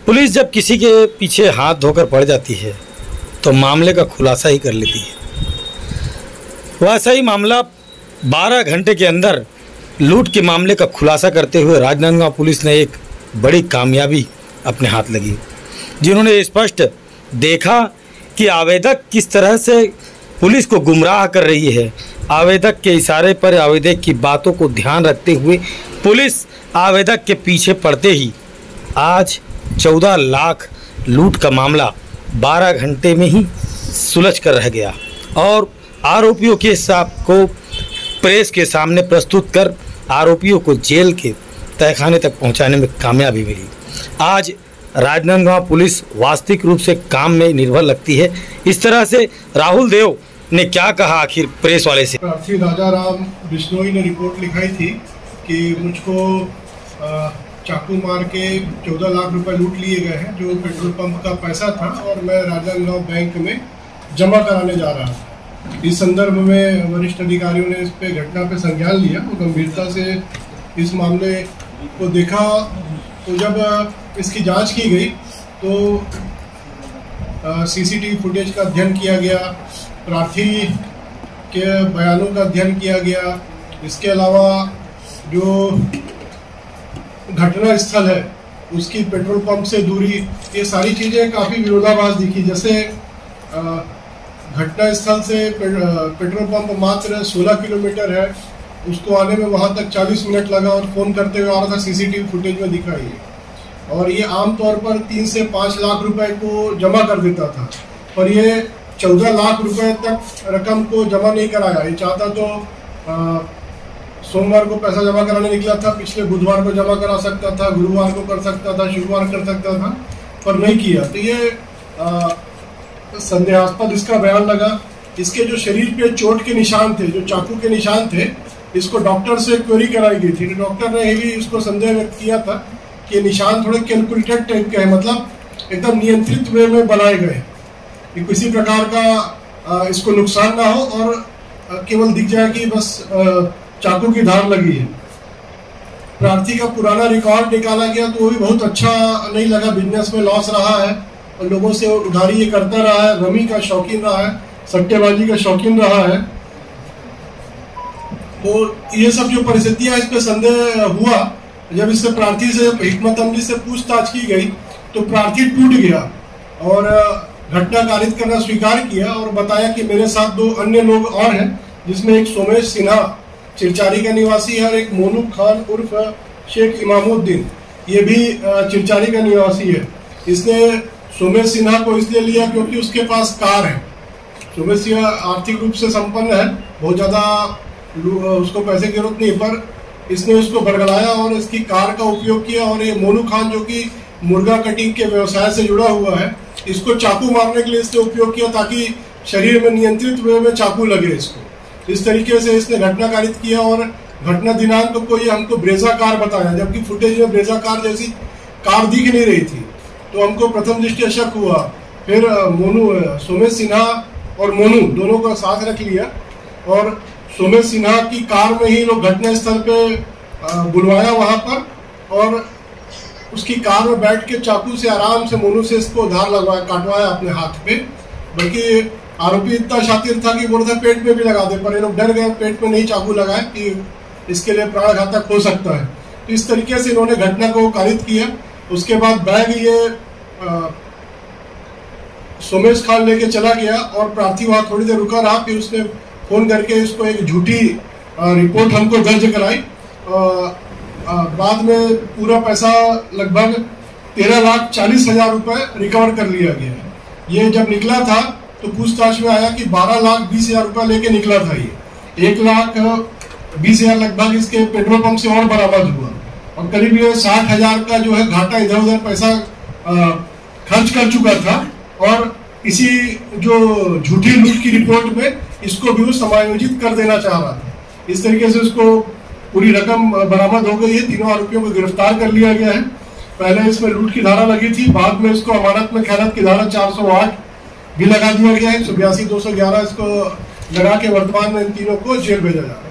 Police जब किसी के पीछे हाथ धोकर पड़ जाती है तो मामले का खुलासा ही कर लेती है। वैसा ही मामला 12 घंटे के अंदर लूट के मामले का खुलासा करते हुए राजनांदगांव पुलिस ने एक बड़ी कामयाबी अपने हाथ लगी, जिन्होंने स्पष्ट देखा कि आवेदक किस तरह से पुलिस को गुमराह कर रही है। आवेदक के इशारे पर आवेदक की बातों को ध्यान रखते हुए पुलिस आवेदक के पीछे पड़ते ही आज 14 लाख लूट का मामला 12 घंटे में ही सुलझ कर रह गया और आरोपियों के साथ को प्रेस के सामने प्रस्तुत कर आरोपियों को जेल के तहखाने तक पहुंचाने में कामयाबी मिली। आज राजनांदगांव पुलिस वास्तविक रूप से काम में निर्भर लगती है। इस तरह से राहुल देव ने क्या कहा आखिर प्रेस वाले से। प्रार्थी राजा राम बिश्नोई ने रिपोर्ट लिखाई थी कि मुझको चाकू मार के 14 लाख रुपए लूट लिए गए हैं, जो पेट्रोल पंप का पैसा था और मैं राजनांदगांव बैंक में जमा कराने जा रहा था। इस संदर्भ में वरिष्ठ अधिकारियों ने इस पे घटना पे संज्ञान लिया और गंभीरता से इस मामले को देखा। तो जब इसकी जांच की गई तो सीसीटीवी फुटेज का अध्ययन किया गया, प्रार्थी के बयानों का अध्ययन किया गया। इसके अलावा जो घटना स्थल है उसकी पेट्रोल पंप से दूरी, ये सारी चीज़ें काफ़ी विरोधाभास दिखी। जैसे घटना स्थल से पेट्रोल पंप मात्र 16 किलोमीटर है, उसको आने में वहाँ तक 40 मिनट लगा और फ़ोन करते हुए आ रहा था, सीसीटीवी फुटेज में दिखा ये। और ये आमतौर पर 3 से 5 लाख रुपए को जमा कर देता था, पर ये 14 लाख रुपए तक रकम को जमा नहीं कराया। ये चाहता तो सोमवार को पैसा जमा कराने निकला था, पिछले बुधवार को जमा करा सकता था, गुरुवार को कर सकता था, शुक्रवार कर सकता था, पर नहीं किया। तो ये संदेहास्पद इसका बयान लगा। इसके जो शरीर पे चोट के निशान थे, जो चाकू के निशान थे, इसको डॉक्टर से क्वेरी कराई गई थी। डॉक्टर ने भी इसको संदेह व्यक्त किया था कि निशान थोड़े कैलकुलेटेड टाइप के हैं, मतलब एकदम नियंत्रित वे में बनाए गए, कि किसी प्रकार का इसको नुकसान ना हो और केवल दिख जाए कि बस चाकू की धार लगी है। प्रार्थी का पुराना रिकॉर्ड निकाला गया तो वो भी बहुत अच्छा नहीं लगा। बिजनेस में लॉस रहा है और लोगों से उधारी ये करता रहा है, रमी का शौकीन रहा है, सट्टेबाजी का शौकीन रहा है। तो ये सब जो परिस्थितियां, इस पे संदेह हुआ। जब इससे प्रार्थी से हिकमत अमली से पूछताछ की गई तो प्रार्थी टूट गया और घटना कारित करना स्वीकार किया और बताया कि मेरे साथ 2 अन्य लोग और हैं, जिसमें एक सोमेश सिन्हा चिरचारी का निवासी है और एक मोनू खान उर्फ शेख इमामुद्दीन, ये भी चिरचारी का निवासी है। इसने सोमेश सिन्हा को इसलिए लिया क्योंकि उसके पास कार है। सोमेश सिन्हा आर्थिक रूप से संपन्न है, बहुत ज़्यादा उसको पैसे की जरूरत नहीं, पर इसने उसको बरगलाया और इसकी कार का उपयोग किया। और ये मोनू खान, जो कि मुर्गा कटिंग के व्यवसाय से जुड़ा हुआ है, इसको चाकू मारने के लिए इसने उपयोग किया ताकि शरीर में नियंत्रित वे में चाकू लगे इसको। इस तरीके से इसने घटना कारित किया और घटना दिनांक को ये हमको ब्रेजा कार बताया, जबकि फुटेज में ब्रेजा कार जैसी कार दिख नहीं रही थी। तो हमको प्रथम दृष्टया शक हुआ। फिर सोमेश सिन्हा और मोनू दोनों का साथ रख लिया और सोमेश सिन्हा की कार में ही लोग घटना स्थल पे बुलवाया वहां पर, और उसकी कार में बैठ के चाकू से आराम से मोनू से इसको धार लगवाया, काटवाया अपने हाथ पे। बल्कि आरोपी इतना शातिर था कि बोलता पेट में भी लगा दे, पर ये लोग डर गए, पेट में नहीं चाकू लगाए कि इसके लिए प्राणघातक हो सकता है। तो इस तरीके से इन्होंने घटना को कारित किया। उसके बाद बैग ये सोमेश खान लेके चला गया और प्रार्थी वहां थोड़ी देर रुका रहा। फिर उसने फोन करके इसको एक झूठी रिपोर्ट हमको दर्ज कराई। बाद में पूरा पैसा लगभग 13,40,000 रुपए रिकवर कर लिया गया। ये जब निकला था तो पूछताछ में आया कि 12,20,000 रुपए लेके निकला था। ये 1,20,000 लगभग इसके पेट्रोल पंप से और बरामद हुआ और करीब ये 60,000 का जो है घाटा इधर उधर पैसा खर्च कर चुका था। और इसी जो झूठी लूट की रिपोर्ट में इसको भी वो समायोजित कर देना चाह रहा था। इस तरीके से उसको पूरी रकम बरामद हो गई है। तीनों आरोपियों को गिरफ्तार कर लिया गया है। पहले इसमें लूट की धारा लगी थी, बाद में इसको अमानत में खयानत की धारा 408 भी लगा दिया गया है। 182, 211 इसको लगा के वर्तमान में इन तीनों को जेल भेजा जा रहा है।